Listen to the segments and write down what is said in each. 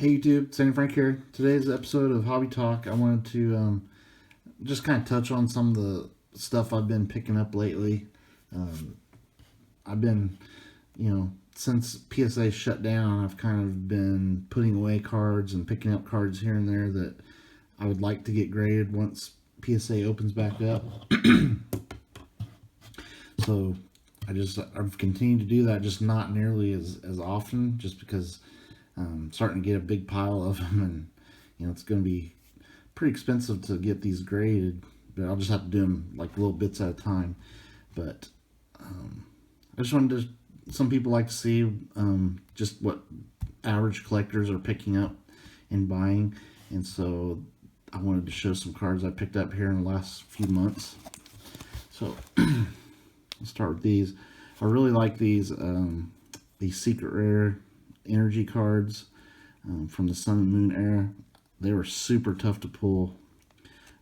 Hey YouTube, Sandy Frank here. Today's episode of Hobby Talk, I wanted to just kind of touch on some of the stuff I've been picking up lately. Um, I've been, since PSA shut down, I've kind of been putting away cards and picking up cards here and there that I would like to get graded once PSA opens back up. So I've continued to do that, just not nearly as often, just because starting to get a big pile of them, and it's going to be pretty expensive to get these graded. But I'll just have to do them like little bits at a time. But I just wanted to. Some people like to see just what average collectors are picking up and buying, and so I wanted to show some cards I picked up here in the last few months. So let's start with these. I really like these secret rare energy cards from the Sun and Moon era. They were super tough to pull.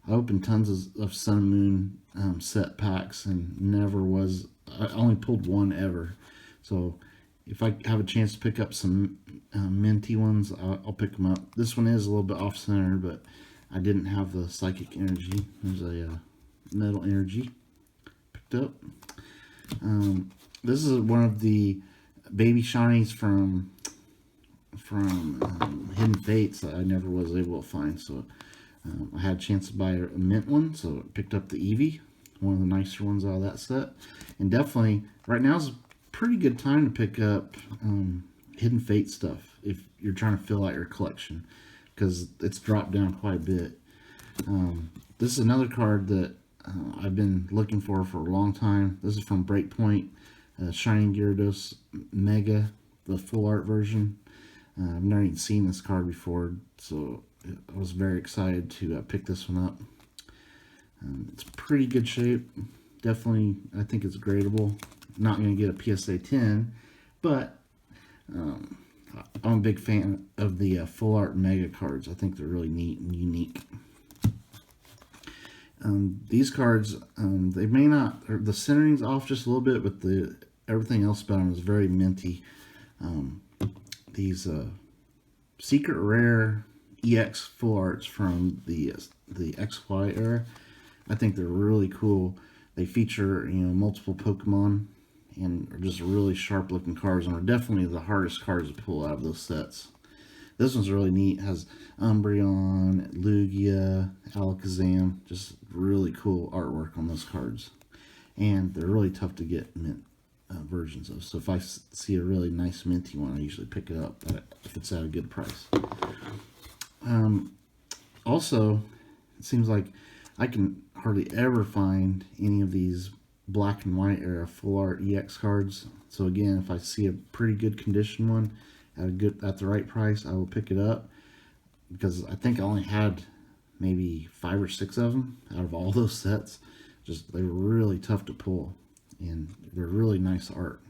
I opened tons of Sun and Moon set packs and I only pulled one ever. So if I have a chance to pick up some minty ones, I'll pick them up. This one is a little bit off center, but I didn't have the psychic energy. There's a metal energy picked up. This is one of the baby shinies from Hidden Fates that I never was able to find. So I had a chance to buy a mint one, so I picked up the Eevee, one of the nicer ones out of that set. And definitely, right now is a pretty good time to pick up Hidden Fate stuff if you're trying to fill out your collection, because it's dropped down quite a bit. This is another card that I've been looking for a long time. This is from Breakpoint, Shining Gyarados Mega, the full art version. I've never even seen this card before, so I was very excited to pick this one up. It's pretty good shape. Definitely, I think it's gradable. Not going to get a PSA 10, but I'm a big fan of the full art Mega cards. I think they're really neat and unique. These cards, they may not, the centering's off just a little bit, but everything else about them is very minty. These secret rare EX full arts from the XY era, I think they're really cool. They feature multiple Pokemon and are just really sharp looking cards, and are definitely the hardest cards to pull out of those sets. This one's really neat. It has Umbreon, Lugia, Alakazam. Just really cool artwork on those cards, and they're really tough to get mint versions of. So if I see a really nice minty one, I usually pick it up if it's at a good price. Also, it seems like I can hardly ever find any of these black and white era full art EX cards. So again, if I see a pretty good condition one at the right price, I will pick it up, because I think I only had maybe 5 or 6 of them out of all those sets. Just they were really tough to pull, and they're really nice art.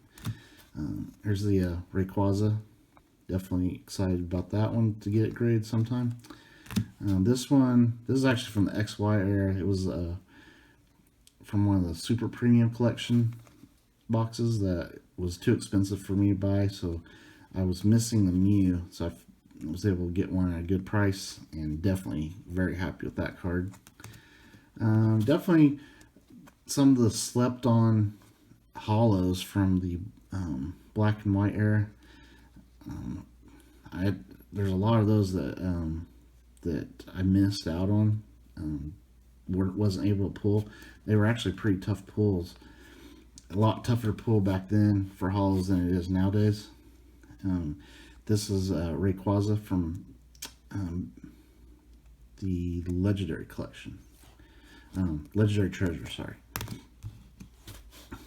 Here's the Rayquaza. Definitely excited about that one to get it graded sometime. This is actually from the XY era. It was from one of the Super Premium Collection boxes that was too expensive for me to buy, so I was missing the Mew, so I was able to get one at a good price, and definitely very happy with that card. Definitely some of the slept on hollows from the black and white era. There's a lot of those that I missed out on, wasn't able to pull. They were actually pretty tough pulls. A lot tougher to pull back then for hollows than it is nowadays. This is Rayquaza from the Legendary Collection. Legendary Treasure, sorry.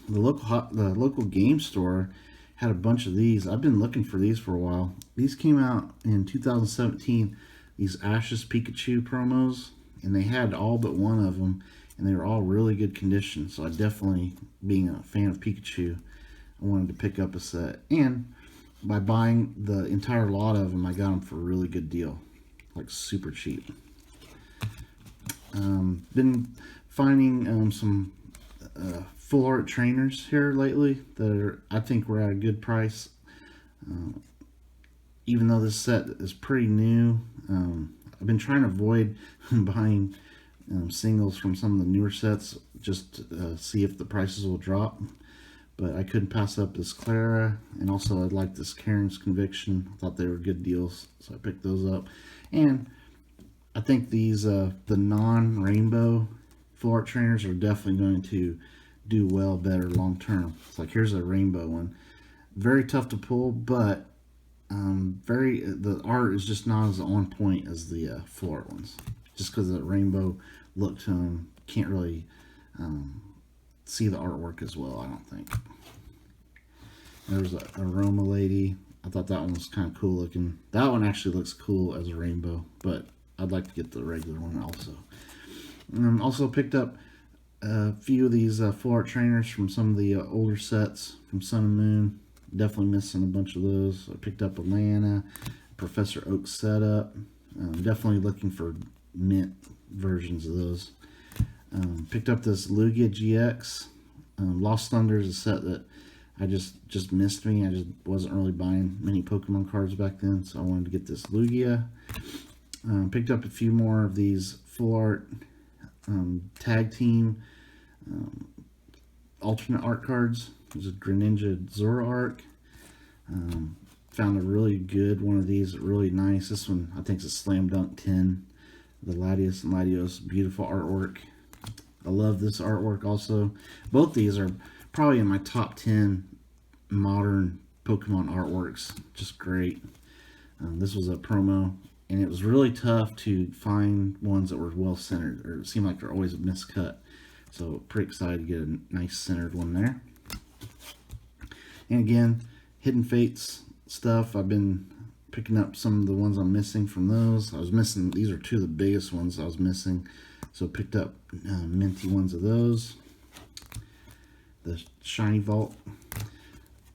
The local game store had a bunch of these. I've been looking for these for a while. These came out in 2017, these Ashes Pikachu promos, and they had all but one of them, and they were all really good condition. So I definitely, being a fan of Pikachu, I wanted to pick up a set. And by buying the entire lot of them, I got them for a really good deal, like super cheap. Been finding some full art trainers here lately that I think were at a good price. even though this set is pretty new, I've been trying to avoid buying singles from some of the newer sets just to see if the prices will drop. But I couldn't pass up this Clara, and also I liked this Karen's Conviction. I thought they were good deals, so I picked those up. And I think these the non-rainbow full art trainers are definitely going to do well better long term. It's like, here's a rainbow one, very tough to pull, but the art is just not as on point as the full art ones. Just because of the rainbow look to them, can't really see the artwork as well, I don't think. There's a Aroma Lady. I thought that one was kind of cool looking. That one actually looks cool as a rainbow, but I'd like to get the regular one also. Also picked up a few of these full art trainers from some of the older sets from Sun and Moon. Definitely missing a bunch of those. I picked up Alana, Professor Oak setup. Definitely looking for mint versions of those. Picked up this Lugia GX. Lost Thunder is a set that I just missed me. I just wasn't really buying many Pokemon cards back then, so I wanted to get this Lugia. Picked up a few more of these full art tag team alternate art cards. There's a Greninja Zoroark. Found a really good one of these, really nice. This one I think is a Slam Dunk 10. The Latios and Latios, beautiful artwork. I love this artwork also. Both these are probably in my top 10 modern Pokemon artworks. Just great. This was a promo, and it was really tough to find ones that were well centered, or it seemed like they're always miscut. So pretty excited to get a nice centered one there. And again, Hidden Fates stuff. I've been picking up some of the ones I'm missing from those. I was missing, these are two of the biggest ones I was missing. So picked up minty ones of those. The Shiny Vault.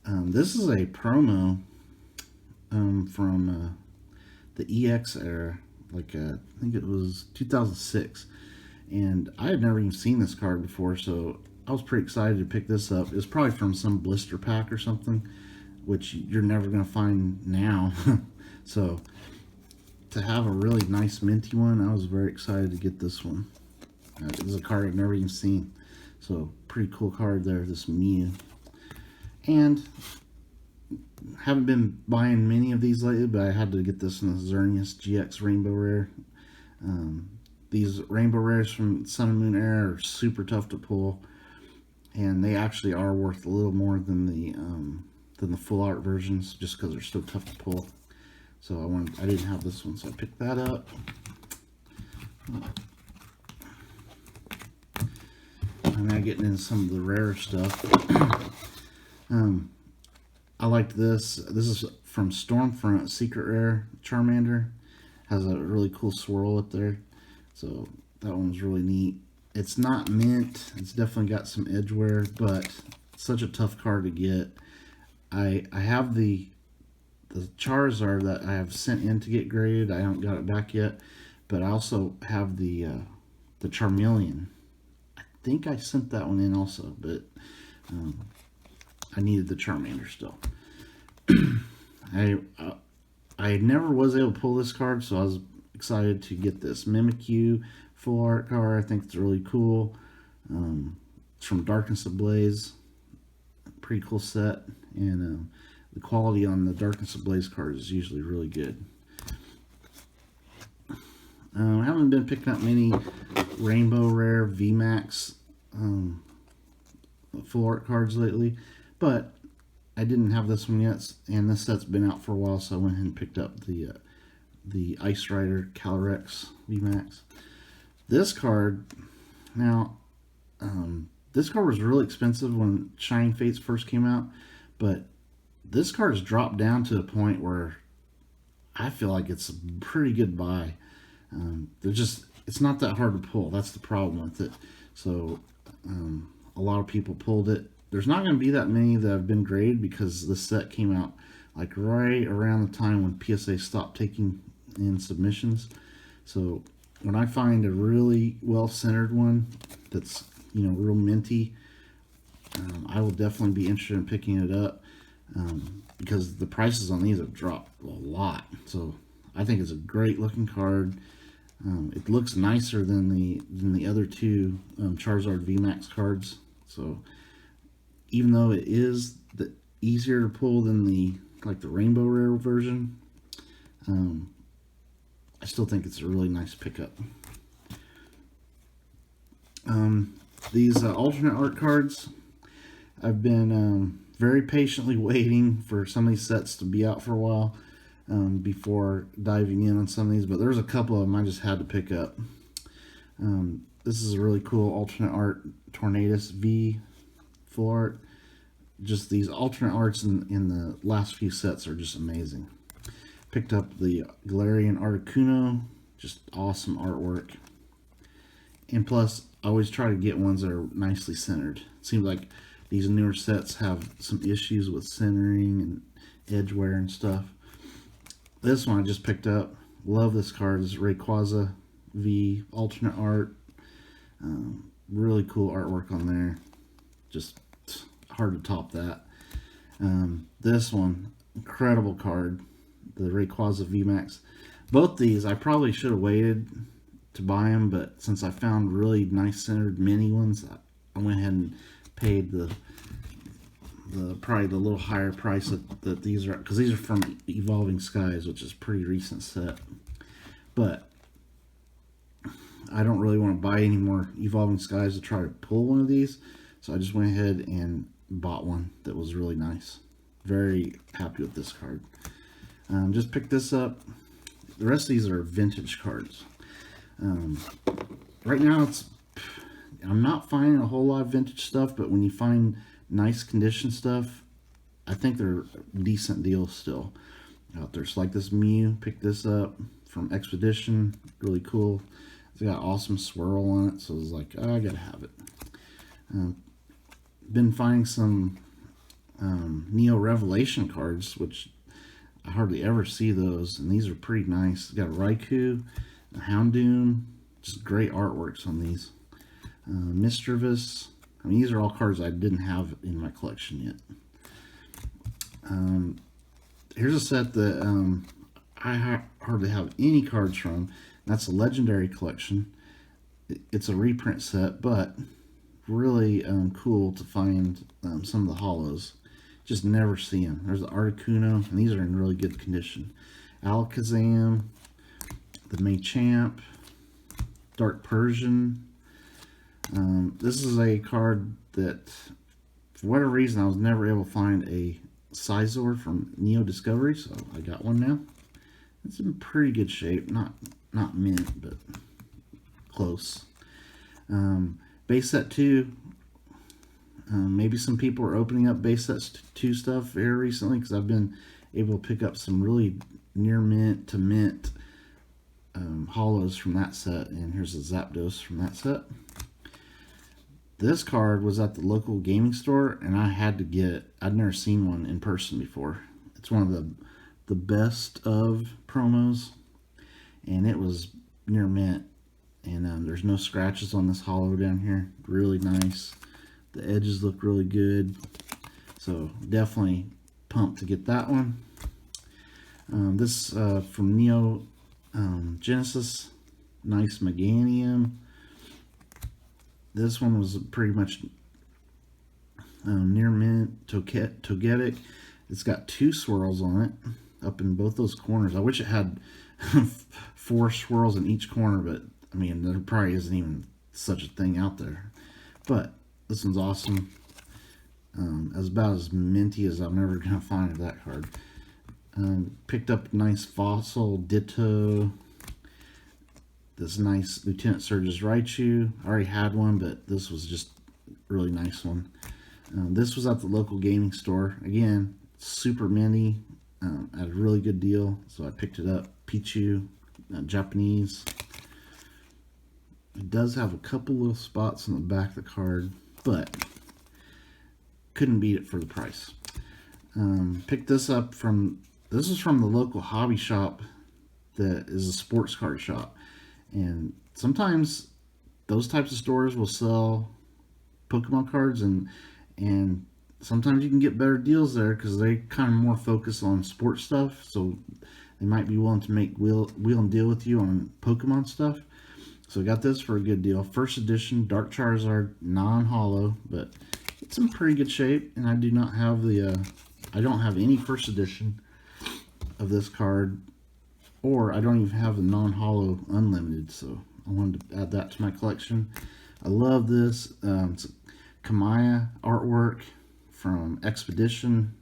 This is a promo from the EX era. Like I think it was 2006. And I had never even seen this card before, so I was pretty excited to pick this up. It was probably from some blister pack or something, which you're never going to find now. So to have a really nice minty one, I was very excited to get this one. This is a card I've never even seen. So pretty cool card there, this Mew. And haven't been buying many of these lately, but I had to get this in the Xerness GX Rainbow Rare. These Rainbow Rares from Sun and Moon era are super tough to pull, and they actually are worth a little more than the full art versions, just because they're so tough to pull. So I didn't have this one, so I picked that up. I'm now getting into some of the rarer stuff. I liked this. This is from Stormfront, Secret Rare Charmander. Has a really cool swirl up there. So that one's really neat. It's not mint. It's definitely got some edge wear, but such a tough card to get. I have the Charizard that I have sent in to get graded. I haven't got it back yet, but I also have the Charmeleon. I think I sent that one in also, but I needed the Charmander still. I never was able to pull this card, so I was excited to get this Mimikyu full art card. I think it's really cool. It's from Darkness Ablaze. Pretty cool set, and the quality on the Darkness Ablaze card is usually really good. I haven't been picking up many Rainbow Rare VMAX full art cards lately, but I didn't have this one yet, and this set's been out for a while, so I went ahead and picked up the Ice Rider Calyrex VMAX. This card, now, this card was really expensive when Shining Fates first came out, but this card has dropped down to a point where I feel like it's a pretty good buy. It's not that hard to pull. That's the problem with it. So a lot of people pulled it. There's not going to be that many that have been graded because this set came out like right around the time when PSA stopped taking in submissions. So when I find a really well-centered one that's, real minty, I will definitely be interested in picking it up. because the prices on these have dropped a lot. So I think it's a great looking card. It looks nicer than the other two Charizard VMAX cards. So even though it is easier to pull than the Rainbow Rare version, I still think it's a really nice pickup. These alternate art cards, I've been very patiently waiting for some of these sets to be out for a while before diving in on some of these, but there's a couple of them I just had to pick up. This is a really cool alternate art Tornadus V full art. Just these alternate arts in the last few sets are just amazing. Picked up the Galarian Articuno, just awesome artwork. And plus, I always try to get ones that are nicely centered. It seems like these newer sets have some issues with centering and edge wear and stuff. This one I just picked up. Love this card. This is Rayquaza V alternate art. Really cool artwork on there. Just hard to top that. This one, incredible card. The Rayquaza VMAX. Both these, I probably should have waited to buy them, but since I found really nice centered mini ones, I went ahead and paid the probably the little higher price that these are, because these are from Evolving Skies, which is a pretty recent set. But I don't really want to buy any more Evolving Skies to try to pull one of these, so I just went ahead and bought one that was really nice. Very happy with this card. Just picked this up. The rest of these are vintage cards. Right now I'm not finding a whole lot of vintage stuff, but when you find nice condition stuff, I think they're decent deals still out there. So like this Mew, picked this up from Expedition, really cool. It's got awesome swirl on it, so it's like, oh, I gotta have it. Been finding some Neo Revelation cards, which I hardly ever see those, and these are pretty nice. It's got a Raikou, a Houndoom, just great artworks on these. Mischievous. I mean, these are all cards I didn't have in my collection yet. Here's a set that I hardly have any cards from. That's a Legendary collection. It's a reprint set, but really cool to find some of the holos. Just never see them. There's the Articuno, and these are in really good condition. Alakazam, the Machamp, Dark Persian. This is a card that, for whatever reason, I was never able to find a Scizor from Neo Discovery, so I got one now. It's in pretty good shape. Not mint, but close. Base set 2. Maybe some people are opening up base set 2 stuff here recently, because I've been able to pick up some really near mint to mint holos from that set. And here's a Zapdos from that set. This card was at the local gaming store, and I had to get it. I'd never seen one in person before. It's one of the best of promos, and it was near mint. And there's no scratches on this holo down here. Really nice. The edges look really good. So definitely pumped to get that one. This from Neo Genesis. Nice Meganium. This one was pretty much near mint, Togetic. It's got 2 swirls on it up in both those corners. I wish it had 4 swirls in each corner, but I mean, there probably isn't even such a thing out there. But this one's awesome. As about as minty as I'm ever going to find of that card. Picked up a nice Fossil Ditto. This nice Lieutenant Surge's Raichu. I already had one, but this was just a really nice one. This was at the local gaming store. Again, super minty, at a really good deal, so I picked it up. Pichu Japanese. It does have a couple little spots on the back of the card, but couldn't beat it for the price. Picked this up from, this is from the local hobby shop that is a sports card shop. And sometimes those types of stores will sell Pokemon cards, and sometimes you can get better deals there because they kind of more focus on sports stuff. So they might be willing to make wheel and deal with you on Pokemon stuff. So I got this for a good deal. First edition Dark Charizard, non-holo, but it's in pretty good shape. And I do not have the, I don't have any first edition of this card, or I don't even have the non-holo unlimited. So I wanted to add that to my collection. I love this. It's Kamaya artwork from Expedition.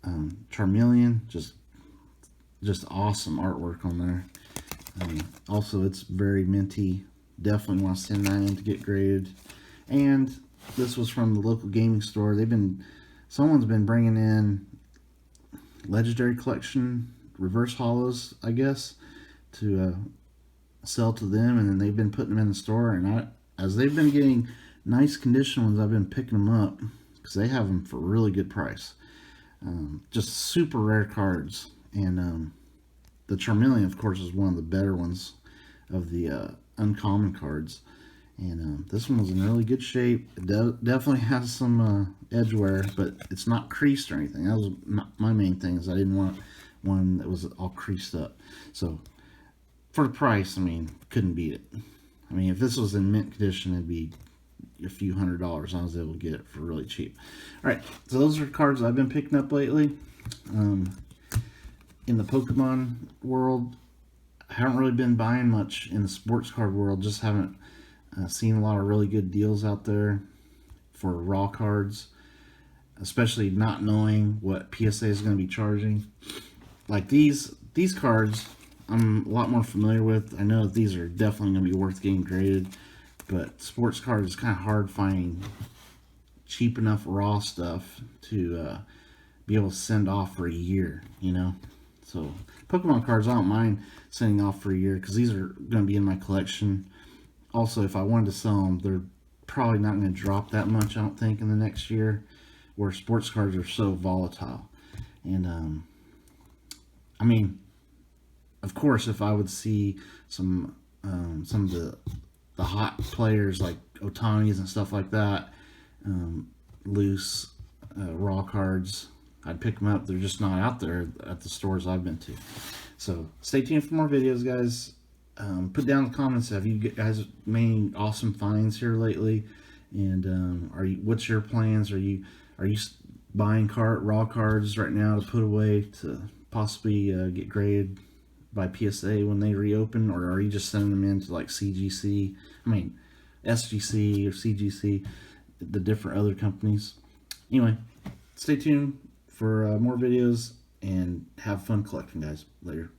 Charmeleon, just awesome artwork on there. Also, it's very minty. Definitely want to send that in to get graded. And this was from the local gaming store. Someone's been bringing in Legendary Collection reverse holos, I guess, to sell to them, and then they've been putting them in the store. And as they've been getting nice condition ones, I've been picking them up because they have them for a really good price. Just super rare cards, and the Charmeleon, of course, is one of the better ones of the uncommon cards. And this one was in really good shape. It definitely has some edge wear, but it's not creased or anything. That was my main thing, is I didn't want one that was all creased up. So for the price, I mean, couldn't beat it. I mean, if this was in mint condition, it'd be a few $100s. I was able to get it for really cheap. All right, so those are cards I've been picking up lately. In the Pokemon world, I haven't really been buying much in the sports card world. Just haven't seen a lot of really good deals out there for raw cards, especially not knowing what PSA is going to be charging. Like these cards, I'm a lot more familiar with. I know that these are definitely going to be worth getting graded, but sports cards is kind of hard finding cheap enough raw stuff to be able to send off for a year, you know. So Pokemon cards, I don't mind sending off for a year because these are going to be in my collection. Also, if I wanted to sell them, they're probably not going to drop that much, I don't think, in the next year, where sports cards are so volatile. And I mean, of course, if I would see some of the hot players like Ohtani's and stuff like that, loose raw cards, I'd pick them up. They're just not out there at the stores I've been to. So stay tuned for more videos, guys. Put down in the comments, have you guys made any awesome finds here lately? And what's your plans? Are you buying raw cards right now to put away to possibly get graded by PSA when they reopen, or are you just sending them in to like SGC or CGC, the different other companies? Anyway, stay tuned for more videos, and have fun collecting, guys. Later.